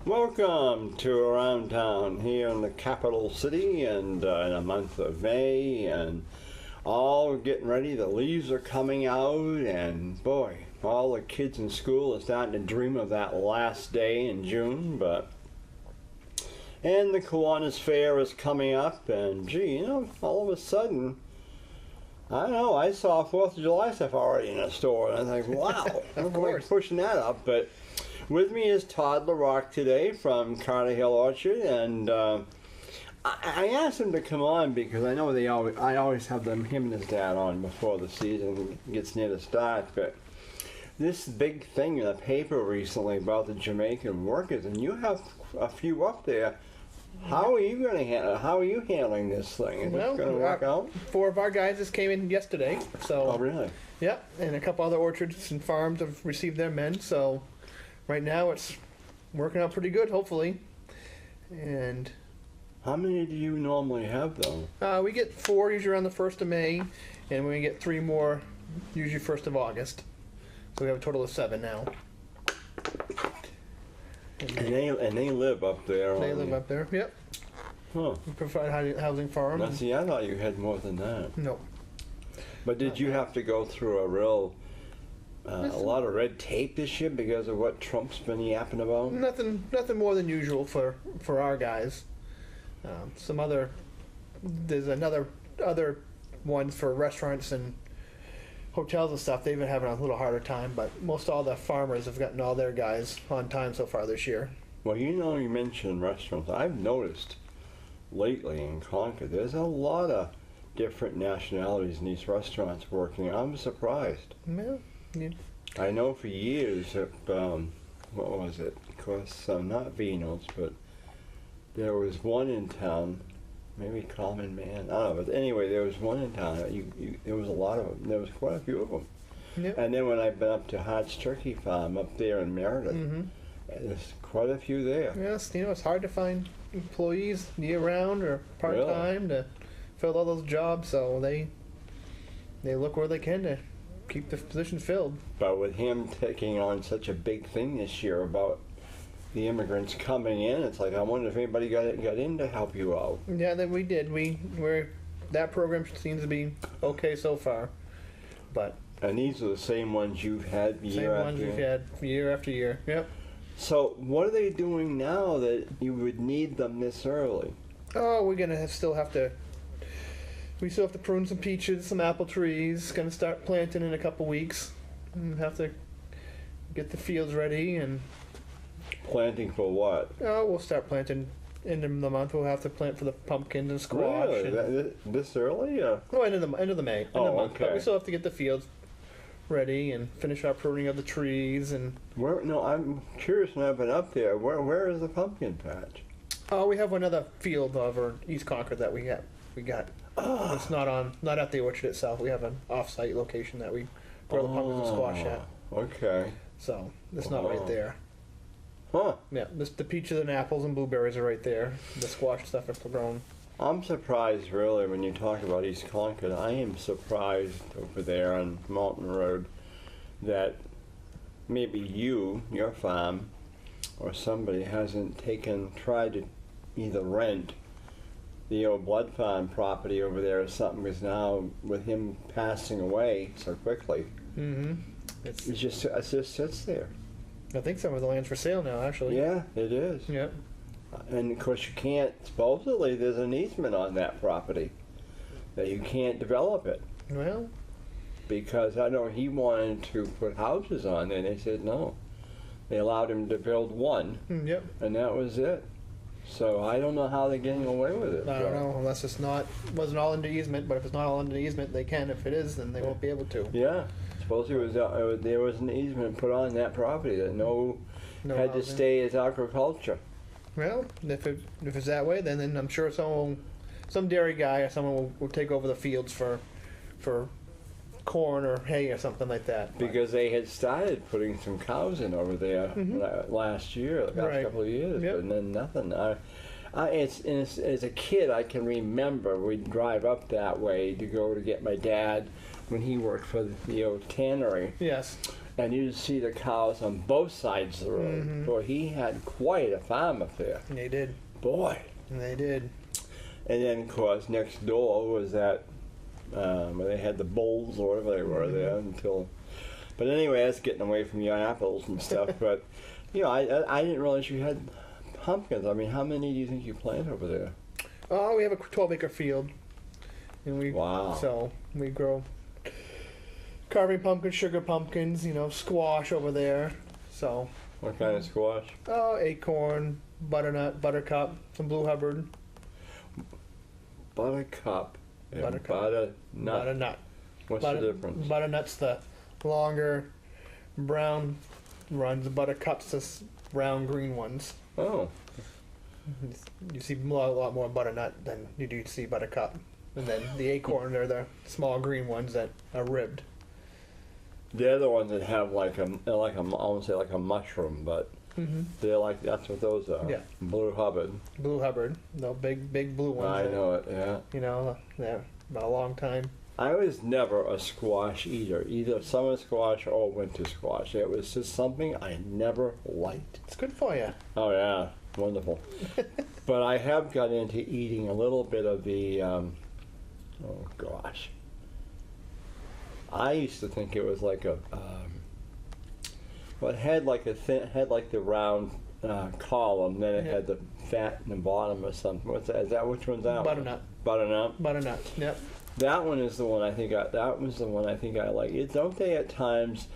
Welcome to Around Town here in the capital city and in the month of May, and all getting ready. The leaves are coming out, and boy, all the kids in school are starting to dream of that last day in June. And the Kiwanis Fair is coming up, and gee, all of a sudden, I don't know, I saw 4th of July stuff already in a store, and I think, wow, we're pushing that up. But with me is Todd Larocque today from Carter Hill Orchard, and I asked him to come on because I know I always have him and his dad on before the season gets near the start. But this big thing in the paper recently about the Jamaican workers, and you have a few up there. How are you going to handle? How are you handling this thing? Is it going to work out? 4 of our guys just came in yesterday. So. Oh, really? Yep, and a couple other orchards and farms have received their men. So right now it's working out pretty good, hopefully. And how many do you normally have, though? We get 4 usually around the 1st of May, and we get 3 more usually 1st of August. So we have a total of 7 now. And they live up there. They live up there, yep. Huh. We provide housing for them. Now, see, I thought you had more than that. No. But did you have to go through a lot of red tape this year because of what Trump's been yapping about? Nothing more than usual for our guys. There's other ones for restaurants and hotels and stuff. They've been having a little harder time, but most all the farmers have gotten all their guys on time so far this year. Well, you mentioned restaurants. I've noticed lately in Concord, there's a lot of different nationalities in these restaurants working. I'm surprised. Yeah. I know for years, what was it? Of course, not Vino's, but there was one in town. Maybe Common Man. I don't know. But anyway, there was one in town. There was a lot of them. There was quite a few of them. Yep. And then when I've been up to Hart's Turkey Farm up there in Meredith, there's quite a few there. Yes, it's hard to find employees year-round or part-time to fill all those jobs, so they look where they can to keep the positions filled. But with him taking on such a big thing this year about the immigrants coming in, it's like I wonder if anybody got in to help you out. Yeah, that we did. That program seems to be okay so far, but. And these are the same ones you've had year after year. Same ones we've had year after year. Yep. So what are they doing now that you would need them this early? Oh, we're gonna still have to prune some peaches, some apple trees. Gonna start planting in a couple weeks. And have to get the fields ready and. Planting for what? Oh, we'll start planting end of the month. We'll have to plant for the pumpkins and squash. Really? This early? No, end of the May. Okay. But we still have to get the fields ready and finish our pruning of the trees and. I'm curious. When I've been up there, where is the pumpkin patch? Oh, we have another field over East Concord that we got. Oh. It's not at the orchard itself. We have an off-site location that we grow the pumpkins and squash at. Okay. So it's not right there. Huh. Yeah, the peaches and apples and blueberries are right there. The squash stuff is grown. I'm surprised, really, when you talk about East Concord. I am surprised over there on Mountain Road that maybe your farm, or somebody hasn't tried to either rent the old Blood Farm property over there or something, because now with him passing away so quickly, it just sits there. I think some of the land's for sale now, actually. Yeah, it is. Yeah. And of course you can't, supposedly there's an easement on that property that you can't develop it. Well. Because I know he wanted to put houses on there and they said no. They allowed him to build one. Yep. And that was it. So I don't know how they're getting away with it. I don't know, unless wasn't all under easement, but if it's not all under easement, they can. If it is, then they won't be able to. Yeah. Supposedly there was an easement put on that property that no had housing. To stay as agriculture. Well, if it's that way, then I'm sure some dairy guy or someone will take over the fields for corn or hay or something like that. Because they had started putting some cows in over there last year, the past couple of years, and then nothing. As a kid, I can remember we'd drive up that way to go to get my dad when he worked for the old tannery. Yes. And you'd see the cows on both sides of the road. Mm-hmm. Boy, he had quite a farm up there. They did. Boy. They did. And then, of course, next door was that where they had the bulls or whatever they were there until. But anyway, that's getting away from your apples and stuff. But you know, I didn't realize you had pumpkins. I mean, how many do you think you plant over there? Oh, we have a 12-acre field, and Wow. So we grow carving pumpkins, sugar pumpkins, you know, squash over there. So. What kind of squash? Oh, acorn, butternut, buttercup, some blue Hubbard. Buttercup and Buttercup. butternut. Butternut. What's the difference? Butternut's the longer brown runs. Buttercup's the brown green ones. Oh. You see a lot more butternut than you do see buttercup. And then the acorn are the small green ones that are ribbed. They're the ones that have I won't say like a mushroom, but they're like, that's what those are. Yeah. Blue Hubbard. Blue Hubbard, no big blue ones. I know it, yeah. You know, they're about a long time. I was never a squash eater, either summer squash or winter squash. It was just something I never liked. It's good for you. Oh yeah, wonderful. But I have got into eating a little bit of the, oh gosh. I used to think it was like a, well, it had like the round column, then it had the fat in the bottom or something. What's that? Is that which one's that? Butternut. Butternut. Butternut. Yep. That one is the one I think. That was the one I think I like. Don't they at times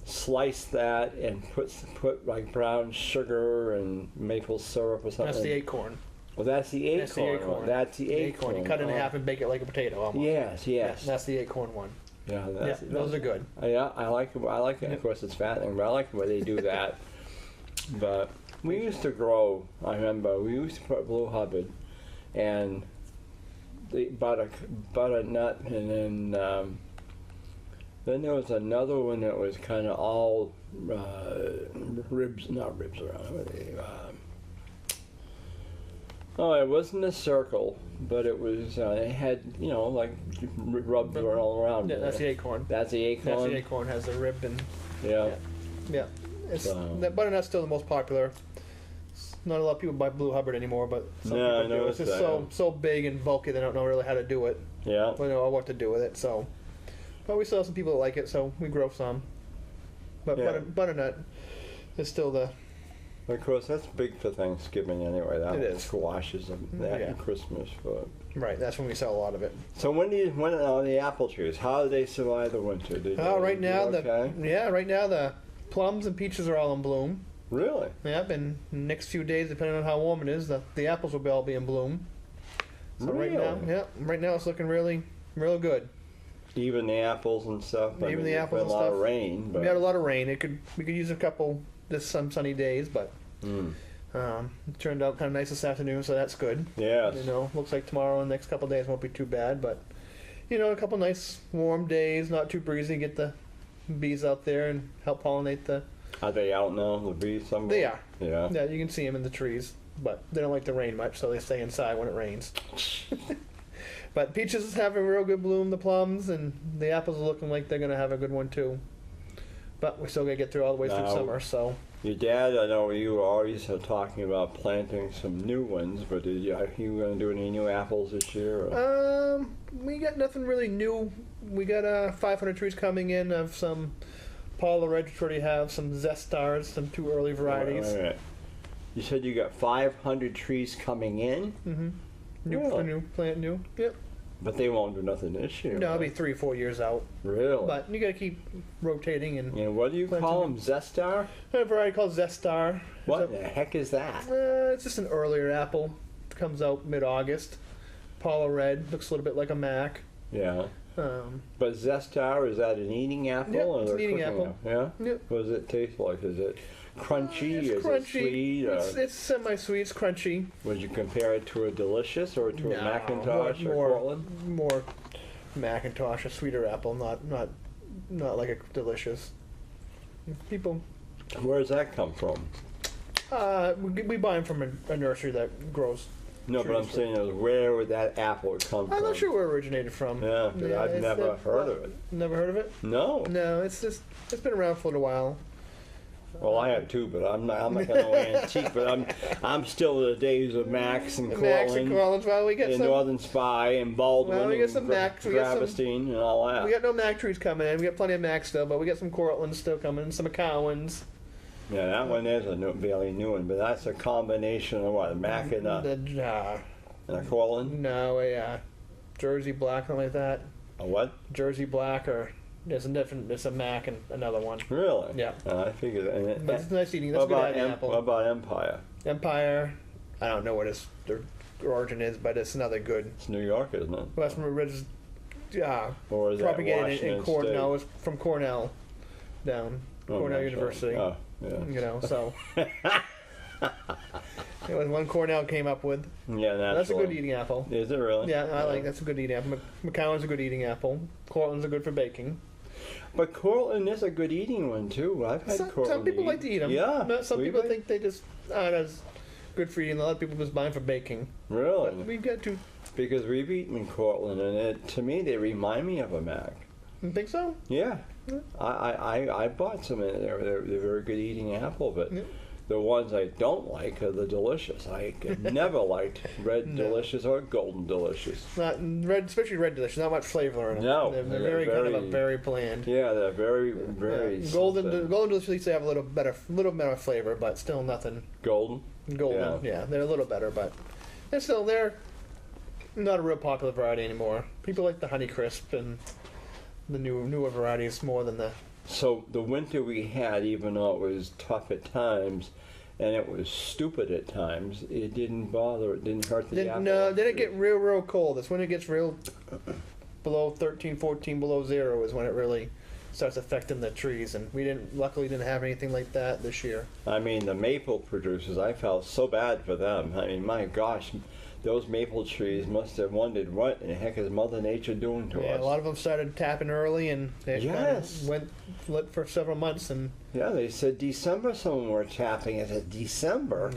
slice that and put like brown sugar and maple syrup or something? That's the acorn. Well, that's the acorn. That's the acorn. That's the acorn. You cut it in half and bake it like a potato almost. Yes. Yeah, that's the acorn one. Yeah, those are good. Yeah, I like it. I like it. Of course, it's fattening, but I like the way they do that. But we used to grow. I remember we used to put Blue Hubbard and the butternut, and then there was another one that was kind of all ribs, not ribs around it. Oh, it wasn't a circle, but it was. It had, like rubbed all around. Yeah, that's the acorn. That's the acorn. That's the acorn has the rib and. Yeah. Yeah. That butternut's still the most popular. Not a lot of people buy Blue Hubbard anymore, but some people do. It's just so big and bulky they don't know really how to do it. Yeah. They don't know what to do with it. So, but we still have some people that like it, so we grow some. But butternut is still the. Of course, that's big for Thanksgiving anyway. That it is. Squashes and that and Christmas. But. Right, that's when we sell a lot of it. So when the apple trees, how do they survive the winter? Right now the plums and peaches are all in bloom. Really? Yep, and next few days, depending on how warm it is, the apples will all be in bloom. So really? Right now it's looking really, real good. Even the apples and stuff. Even the apples and stuff. A lot of rain. But. We had a lot of rain. We could use a couple some sunny days, but it turned out kind of nice this afternoon, so that's good. Yes. Looks like tomorrow and the next couple of days won't be too bad, but a couple nice warm days, not too breezy. Get the bees out there and help pollinate the. Are they out now, the bees? Somewhere? They are. Yeah. Yeah, you can see them in the trees, but they don't like the rain much, so they stay inside when it rains. But peaches is having real good bloom, the plums, and the apples are looking like they're going to have a good one too. But we still got to get through all the way through summer, so. Your dad, I know you were always talking about planting some new ones, but are you going to do any new apples this year? Or? We got nothing really new. We got 500 trees coming in of some Paula Red, which already have some Zest Stars, some 2 early varieties. Right. You said you got 500 trees coming in? Mm-hmm. New. Yep. But they won't do nothing this year. No, it'll be 3 or 4 years out. Really? But you got to keep rotating and. And what do you call them? Zestar? A variety called Zestar. What the heck is that? It's just an earlier apple. It comes out mid-August. Paula Red looks a little bit like a Mac. Yeah. But Zestar, is that an eating apple? Yep, it's an eating apple. Yeah? Yep. What does it taste like? Is it crunchy? It's crunchy. It sweet? It's semi-sweet. It's crunchy. Would you compare it to a Delicious or to a Macintosh or Portland? More Macintosh, a sweeter apple, not like a Delicious. People. Where does that come from? We buy them from a nursery that grows. No, but I'm saying is where would that apple come from? I'm not sure where it originated from. Yeah, but I've never heard of it. Never heard of it? No. No, it's been around for a little while. Well, I have too, but I'm not going to antique. But I'm still in the days of Max and Cortland. Max and Cortland. Well, we get and some Northern Spy and Baldwin. Well, we get some and Max. We get some, Gravestein and all that. we got no Mac trees coming in. We got plenty of Mac still, but we got some Cortlands still coming. Some McCowans. Yeah, that one is a fairly new one, but that's a combination of what, a Mac and a Cortland? No, a Jersey Black, something like that. A what? Jersey Black, or there's a Mac and another one. Really? Yeah. I figured. And But it's nice eating. That's a good apple. What about Empire? Empire, I don't know what their origin is, but it's another good. It's New York, isn't it? Western Ridge, or is propagated that Washington in Cornell. State? No, it's from Cornell, down Cornell University. Oh, yeah. You know, so it was one Cornell came up with. Yeah, that's a good eating apple. Is it really? Yeah, I like that's a good eating apple. McCowan's a good eating apple. Cortland's are good for baking. But Cortland is a good eating one too. I've had Cortland. Some people like to eat them. Yeah. Some people think they just aren't as good for eating. A lot of people just buy them for baking. Really? But we've got to. Because we've eaten Cortland, and to me they remind me of a Mac. You think so? Yeah. I bought some in there. They're very good eating apple, but the ones I don't like are the Delicious. I never liked Red Delicious or Golden Delicious. Not red, especially Red Delicious. Not much flavor in them. No, they're very kind of very bland. Yeah, they're very. Golden Delicious at least they have a little better flavor, but still nothing. Golden. Yeah, they're a little better, but they're not a real popular variety anymore. People like the Honey Crisp and the newer varieties more than the. So the winter we had, even though it was tough at times, and it was stupid at times, it didn't bother. It didn't hurt the apple. No, then it get real cold. That's when it gets real below 13, 14, below zero is when it really starts affecting the trees. And luckily didn't have anything like that this year. I mean, the maple producers, I felt so bad for them. I mean, my gosh. Those maple trees must have wondered what in the heck is Mother Nature doing to us. A lot of them started tapping early, and they kind of went lit for several months. And they said December. Some of them were tapping. I said December.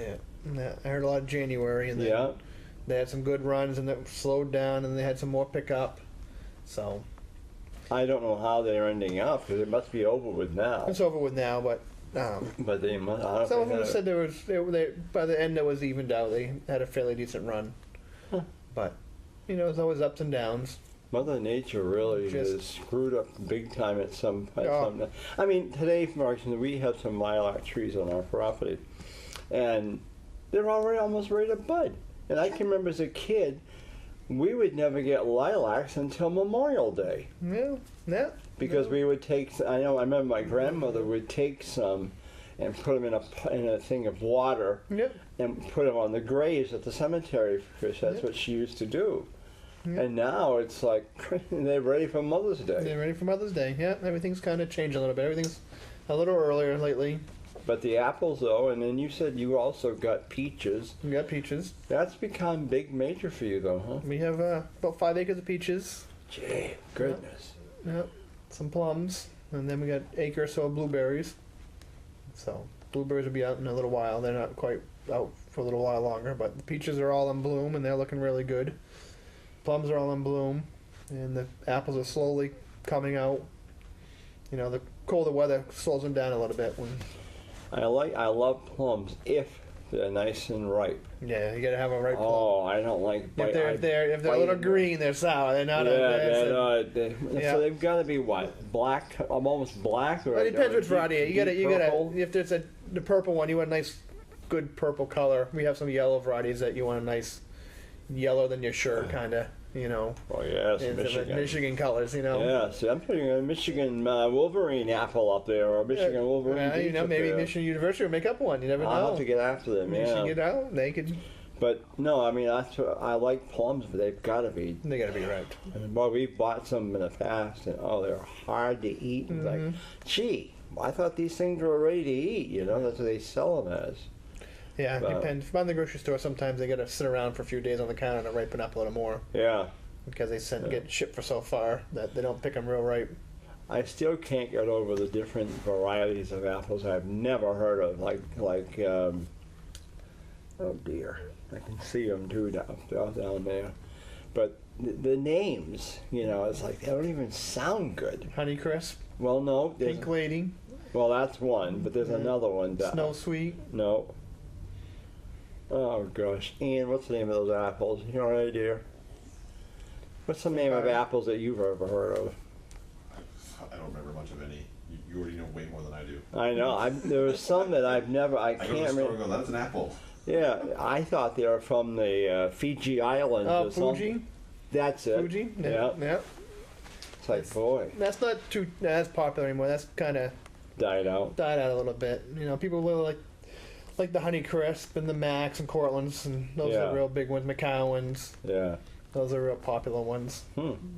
Yeah, I heard a lot of January, and then they had some good runs, and it slowed down, and they had some more pickup. So I don't know how they're ending up because it must be over with now. It's over with now, but. But they must. Some of them said they by the end it was evened out. They had a fairly decent run, but there's always ups and downs. Mother Nature really has screwed up big time at some. I mean, today, for instance, we have some lilac trees on our property, and they're already almost ready to bud. And I can remember as a kid, we would never get lilacs until Memorial Day. Yeah. Because we would take, I remember my grandmother would take some and put them in a thing of water and put them on the graves at the cemetery because that's what she used to do. And now it's like they're ready for Mother's Day. They're ready for Mother's Day. Yeah, everything's kind of changed a little bit. Everything's a little earlier lately. But the apples, though, and then you said you also got peaches. We got peaches. That's become big major for you, though, huh? We have about 5 acres of peaches. Gee, goodness. Yep. Some plums, and then we got acre or so of blueberries. So blueberries will be out in a little while. They're not quite out for a little while longer, but the peaches are all in bloom, and they're looking really good. Plums are all in bloom, and the apples are slowly coming out. The colder weather slows them down a little bit. I love plums if they're nice and ripe. Yeah, you gotta have a ripe plum. Oh, I don't like. If they're a little green, they're sour. They're not. So they've got to be what? Black, almost black, or it depends which variety. You gotta. If there's the purple one, you want a nice, good purple color. We have some yellow varieties that you want a nice yellow than your shirt, kind of. Oh yes, Michigan colors, Yeah, see, I'm putting a Michigan Wolverine apple up there, or a Michigan Wolverine. Maybe Michigan University will make up one. You never know. I'll have to get after them. Michigan, they could. But no, I mean, I like plums, but they've got to be. They got to be ripe. Well, we've bought some in the past, and they're hard to eat. And like, gee, I thought these things were ready to eat. That's what they sell them as. Yeah, it depends. If you buy in the grocery store, sometimes they got to sit around for a few days on the counter to ripen up a little more. Yeah. Because they get shipped for so far that they don't pick them real ripe. I still can't get over the different varieties of apples I've never heard of, like Oh dear, I can see them too down there. But the names, it's like they don't even sound good. Honeycrisp. Well, no. Pink Lady. Well, that's one, but there's another one. Snow Sweet. No. Oh gosh, Ian, what's the name of those apples? You know any idea? What's the name of apples that you've ever heard of? I don't remember much of any. You already know way more than I do. I know. There were some that I can't remember. I go to the store and go, that's an apple. Yeah, I thought they were from the Fiji Islands or something. Fuji? That's it. Fuji? Yeah. It's like, boy. That's not too as popular anymore. That's kind of Died out a little bit. People really like the Honeycrisp and the Max and Cortlands, and those are the real big ones. McCowan's. Yeah. Those are real popular ones.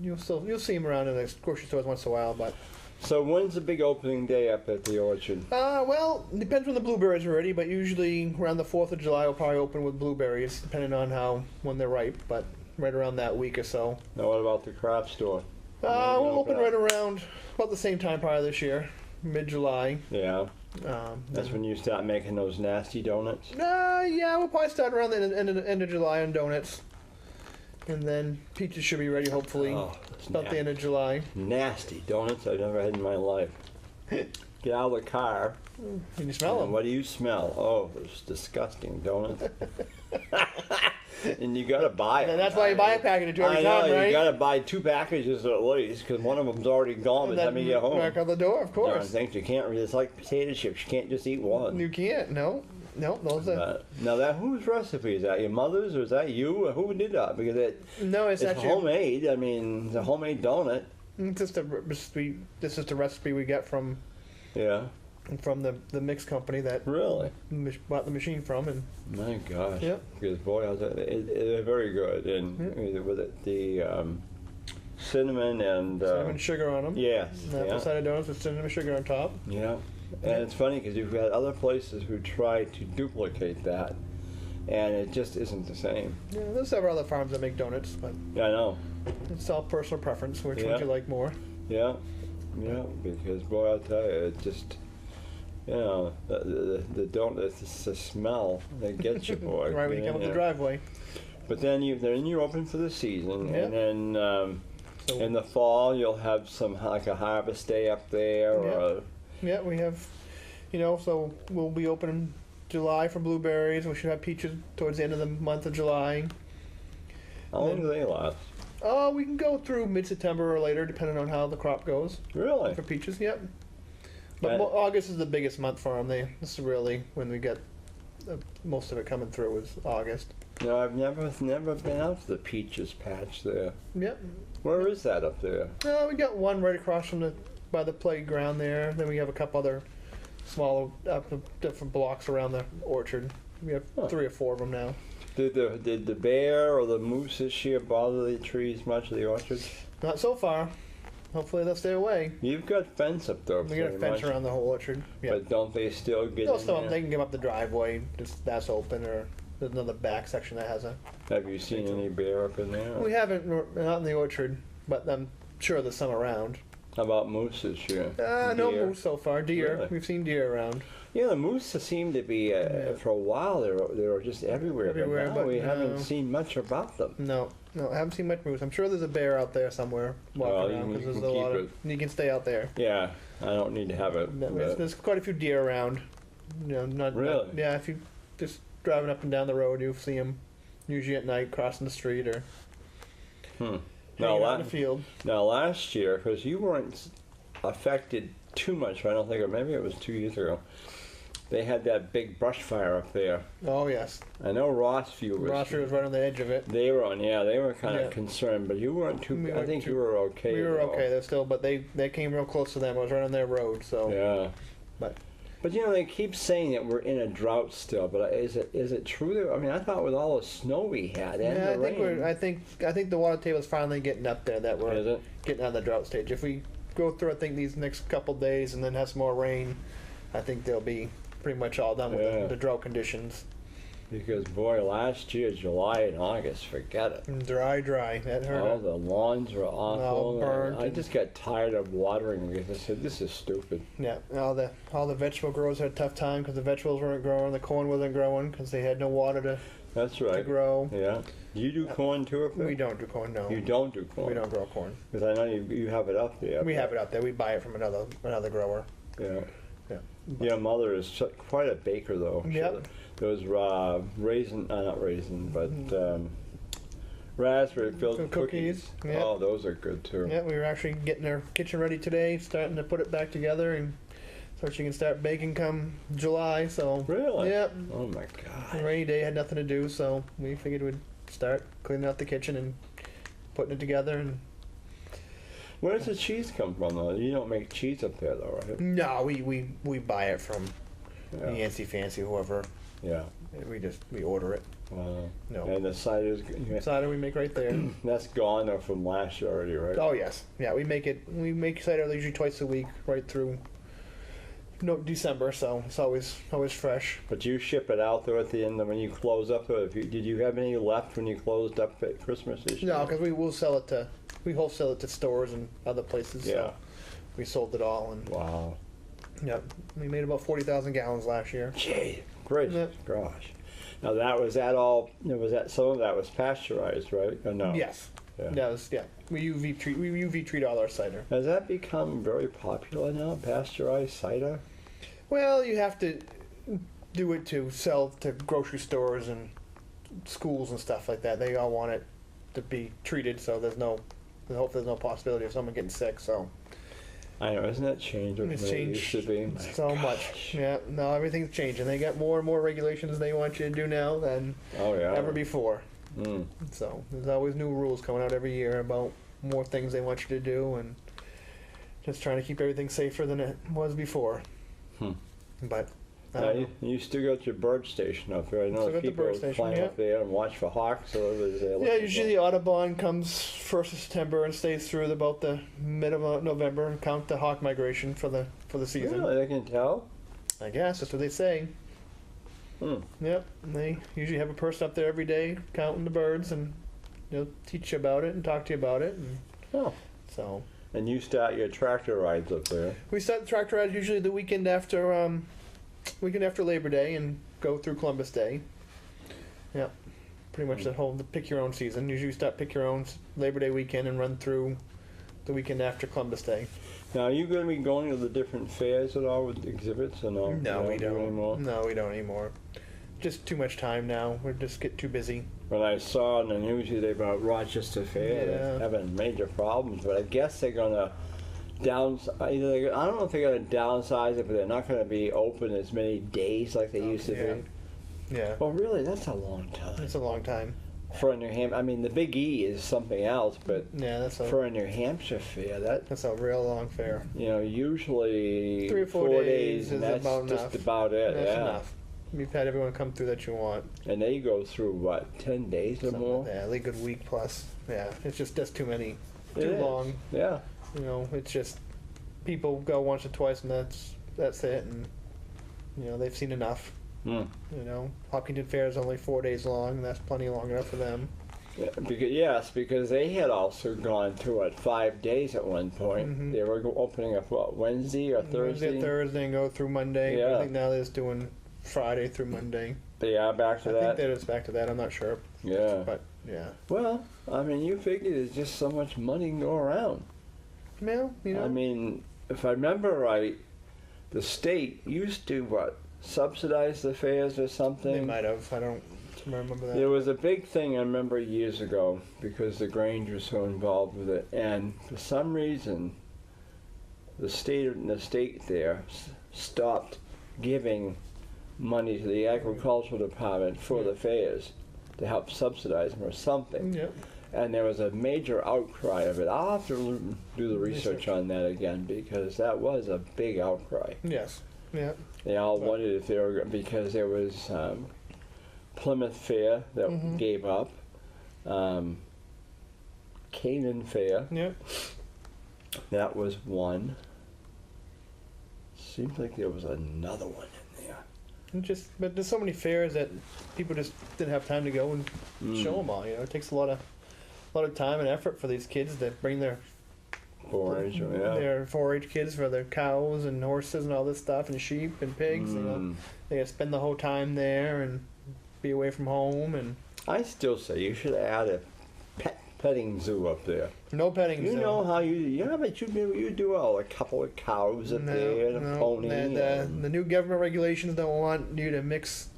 You'll see them around in the grocery stores once in a while, but. So when's the big opening day up at the orchard? Well, it depends when the blueberries are ready, but usually around the 4th of July we'll probably open with blueberries, depending on when they're ripe, but right around that week or so. Now what about the craft store? We'll open right around about the same time probably this year, mid-July. Yeah. That's when you start making those nasty donuts? Yeah, we'll probably start around the end of July on donuts. And then peaches should be ready, hopefully, about the end of July. Nasty donuts I've never had in my life. Get out of the car. Can you smell them? What do you smell? Oh, it's disgusting donuts. And you gotta buy them. And that's why you buy a package of two every time, right? You gotta buy 2 packages at least, because one of them's already gone by the time you get home. Back out the door, of course. Darn things, you can't. It's like potato chips. You can't just eat one. You can't. No, those are. Now whose recipe is that? Your mother's, or is that you? Who did that? Because it's actually homemade. I mean, it's a homemade donut. It's just a recipe. This is the recipe we get from. Yeah. From the mix company that really bought the machine from, and my gosh, yep. Because boy, they're very good, and with it the cinnamon and cinnamon sugar on them. Yes, apple cider donuts with cinnamon sugar on top. Yeah, and it's funny because you've got other places who try to duplicate that, and it just isn't the same. Yeah, there's several other farms that make donuts, but yeah, I know. It's all personal preference. Which one you like more? Yeah, because boy, I'll tell you, it just. The donuts, the smell that gets you, boy. Right when you come up the driveway. But then you're open for the season, and then in the fall you'll have some like a harvest day up there. Yeah, we have, so we'll be open in July for blueberries. We should have peaches towards the end of the month of July. How long do they last? We can go through mid-September or later, depending on how the crop goes. Really? For peaches, yep. But August is the biggest month for them. This is really when we get most of it coming through is August. No, I've never been out to the peaches patch there. Yep. Where is that up there? We got one right across from by the playground there. Then we have a couple other smaller different blocks around the orchard. We have 3 or 4 of them now. Did the bear or the moose this year bother the trees much of the orchard? Not so far. Hopefully they'll stay away. You've got fence up there. We got a fence around the whole orchard. Yep. But don't they still get in there? They can get up the driveway. That's open, or there's another back section that has a. Have you seen any bear up in there? We haven't, not in the orchard, but I'm sure there's some around. How about moose this year? No moose so far. Deer. Really? We've seen deer around. Yeah, the moose seem to be, for a while, they were just everywhere. But we haven't seen much about them. No, I haven't seen much moose. I'm sure there's a bear out there somewhere walking around, because there's a lot of. You can stay out there. Yeah, I don't need to have it. There's quite a few deer around. Not really. If you just driving up and down the road, you'll see them usually at night crossing the street or. Out in the field. Now last year, because you weren't affected too much, I don't think, or maybe it was 2 years ago. They had that big brush fire up there. Oh yes. I know Rossview was right on the edge of it. They were on. Yeah, they were kind of concerned, but you weren't too. I think you were okay. We were okay. They're still, but they came real close to them. I was right on their road, so. Yeah. But they keep saying that we're in a drought still. But is it true? I mean, I thought with all the snow we had and the rain. I think the water table is finally getting up there. That we're getting out of the drought stage. If we go through, I think these next couple days and then have some more rain, I think they'll be pretty much all done with the drought conditions. Because boy, last year, July and August, forget it. Dry. That hurt. Oh, the lawns were awful. burnt I just got tired of watering because I said, this is stupid. Yeah, all the vegetable growers had a tough time because the vegetables weren't growing, the corn wasn't growing because they had no water to That's right. grow. Yeah. Do you do corn too? We don't do corn, no. You don't do corn? We don't grow corn. Because I know you have it up there. We have it up there. We buy it from another grower. Yeah. Yeah. Your mother is quite a baker, though. Yep. Those not raisin, but raspberry-filled Cookies, yeah. Oh, those are good too. Yeah, we were actually getting our kitchen ready today, starting to put it back together, and so she can start baking come July. So Really? Yep. Oh my God. Rainy day, had nothing to do, so we figured we'd start cleaning out the kitchen and putting it together. And Where does the cheese come from, though? You don't make cheese up there, though, right? no, we buy it from Yeah. Yancy Fancy, whoever. Yeah. We order it. No. And the cider's Cider we make right there. that's gone though from last year already, right? Oh yes, yeah. We make cider usually twice a week, right through December. So it's always fresh. But you ship it out though at the end of when you close up. Or did you have any left when you closed up at Christmas this year? No, because we wholesale it to stores and other places. Yeah. So we sold it all, and Wow. yep, we made about 40,000 gallons last year. Gee, great. Yeah. Gosh. Now was that all? Was that some of that was pasteurized, right? Or no? Yes. Yeah. Yeah. We UV treat all our cider. Has that become very popular now? Pasteurized cider? Well, you have to do it to sell to grocery stores and schools and stuff like that. They all want it to be treated, so hopefully there's no possibility of someone getting sick. So I know, isn't that changed from it's what it used to be? changed so much. Yeah, no, everything's changing. They got more and more regulations they want you to do now than Oh yeah. ever before. Mm. So there's always new rules coming out every year about more things they want you to do, and just trying to keep everything safer than it was before. Hmm. But Now, you still got your bird station up there. I know Still got the people bird station, climb yeah. up there and watch for hawks. Or whatever they're yeah, looking usually the Audubon comes 1st of September and stays through about the mid of November and count the hawk migration for the for. season. Really, they can tell. I guess that's what they say. Hmm. Yep, and they usually have a person up there every day counting the birds, and they'll teach you about it and talk to you about it. And Oh. so And you start your tractor rides up there. we start the tractor ride usually the weekend after Labor Day and go through Columbus Day. Yep, pretty much the pick your own season. Usually we start pick your own Labor Day weekend and run through the weekend after Columbus Day. Now, are you going to be going to the different fairs at all with exhibits or no? No, You we do don't. anymore? No, we don't anymore. Just too much time now. We just get too busy. When I saw in the news today about Rochester Fair, Yeah. they're having major problems, but I guess they're going to I don't know if they're going to downsize it, but they're not going to be open as many days like they used to yeah. be. Yeah, Well, really, that's a long time. it's a long time. For a New Hampshire, I mean, the Big E is something else, but Yeah, for a New Hampshire fair, that's a real long fair. usually 3 or 4 days and is that's about just enough. about it. That's yeah. enough. You've had everyone come through that you want. And they go through what, 10 days or more? Yeah, like a good week plus. Yeah, it's just too many, It too is. long. Yeah. It's just people go once or twice and that's it, and they've seen enough. Hmm. Hopkinton Fair is only 4 days long, and that's plenty long enough for them. Yeah, because they had also gone through 5 days at one point. Mhm. They were opening up Wednesday or Thursday. Thursday, and go through Monday. Yeah. I think now they're just doing Friday through Monday. They are back to I that. think they're just back to that. I'm not sure, Yeah. but yeah. Well, I mean, you figure there's just so much money can go around. Well, I mean, if I remember right, the state used to subsidize the fairs or something. they might have. I don't remember that. There was a big thing I remember years ago because the Grange was so involved with it, and for some reason, the state there stopped giving money to the agricultural department for the fairs to help subsidize them or something. Yeah. And there was a major outcry of it. I'll have to do the research on that again because that was a big outcry. Yes. Yeah. They all wanted if they were because there was Plymouth Fair that Mhm. gave up, Canaan Fair, Yeah. that was one. Seems like there was another one in there. But there's so many fairs that people just didn't have time to go and show them all. You know, it takes a lot of time and effort for these kids to bring their 4-H, yeah. their 4-H kids for their cows and horses and all this stuff and sheep and pigs. You know, they gotta spend the whole time there and be away from home. And I still say you should add a petting zoo up there. no petting zoo. You know how but you do a couple of cows up there and a pony. The new government regulations don't want you to mix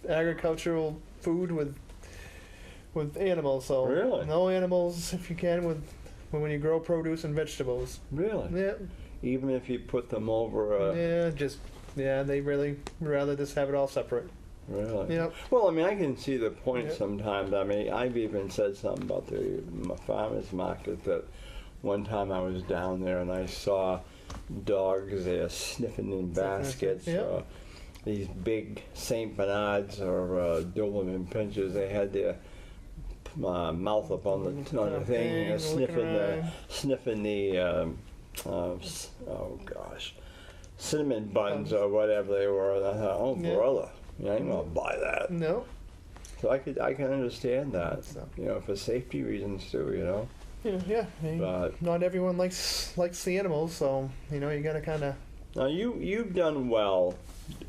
agricultural food with animals. So Really? no animals if you can when you grow produce and vegetables. Really? Yeah. Even if you put them over they really rather just have it all separate. Really? Yep. Well, I mean, I can see the point Yep. sometimes. I mean, I've even said something about the farmers market that one time I was down there and I saw dogs there sniffing in baskets. Yep. These big St. Bernards or Doberman pinchers, they had their mouth up on the thing, sniffing the cinnamon buns or whatever they were. And I thought, oh brother. I ain't gonna buy that. No. So I can understand that. So. You know, for safety reasons too. You know. Yeah. I mean, But not everyone likes the animals, so you know you gotta kind of. now you've done well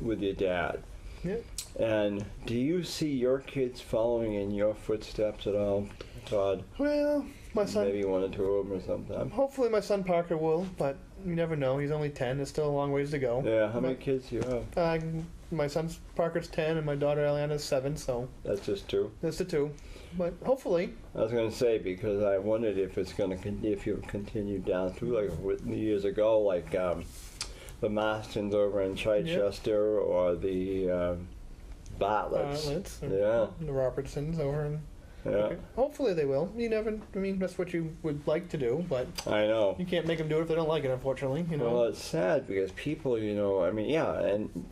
with your dad. Yeah. And do you see your kids following in your footsteps at all, Todd? Well, my son. Maybe one or two of them or something. Hopefully, my son Parker will, but you never know. He's only 10. There's still a long ways to go. Yeah. How many kids do you have? My son Parker's 10, and my daughter Eliana's 7. So That's just two. that's the two. But hopefully, I was going to say because I wondered if it's going to if you've continued down through like with years ago, like the Mastons over in Chichester or the Bartletts. or the Robertsons over in. Yeah. Hopefully they will. You never. I mean, that's what you would like to do, but I know. you can't make them do it if they don't like it. Unfortunately, you know. Well, it's sad because people, you know, I mean, yeah, and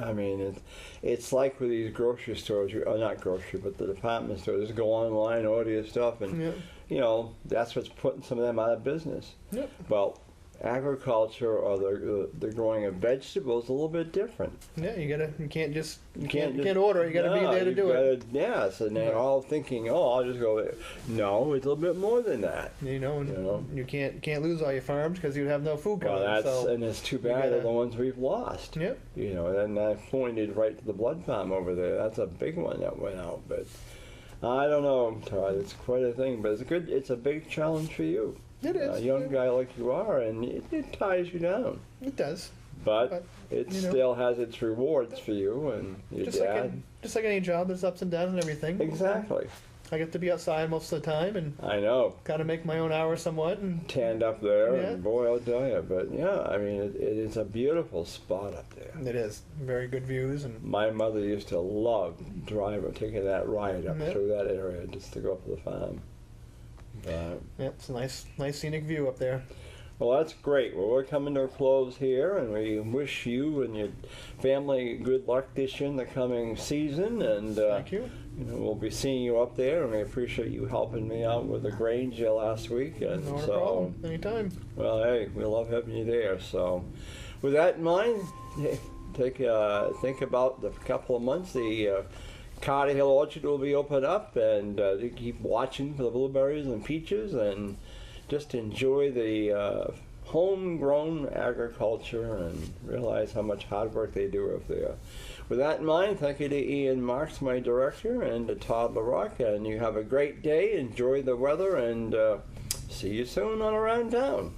I mean, it's like with these grocery stores, not grocery, but the department stores, just go online, order your stuff, and, you know, that's what's putting some of them out of business. Yep. Well, agriculture or the growing of vegetables is a little bit different. Yeah, you can't just You can't order it. You got to be there to do it. Yes, and they're all thinking, oh, I'll just go there. No, it's a little bit more than that. You know, and you can't lose all your farms because you'd have no food coming. Well, and it's too bad they're the ones we've lost. Yep. You know, and I pointed right to the blood farm over there. That's a big one that went out, but I don't know, Todd. It's quite a thing, but it's a big challenge for you. It is. A young guy like you are, and it ties you down. It does. But it still has its rewards for you and your dad. Just like any job, there's ups and downs and everything. Exactly. I get to be outside most of the time and I know. kind of make my own hours somewhat. And Tanned up there, and boy, I'll tell you. But yeah, I mean, it is a beautiful spot up there. it is very good views and. My mother used to love taking that ride up through that area just to go up to the farm. But, Yeah, it's a nice scenic view up there. well, that's great. Well, we're coming to a close here, and we wish you and your family good luck this year in the coming season. And Thank you. You know, we'll be seeing you up there, and we appreciate you helping me out with the Grange last week. And Not a so, problem. Anytime. well, hey, we love having you there. So, with that in mind, think about the couple of months. The Carter Hill Orchard will be opened up, and you keep watching for the blueberries and peaches, and just enjoy the homegrown agriculture and realize how much hard work they do up there. With that in mind, thank you to Ian Marx, my director, and to Todd Larocque, and you have a great day. Enjoy the weather, and see you soon on Around Town.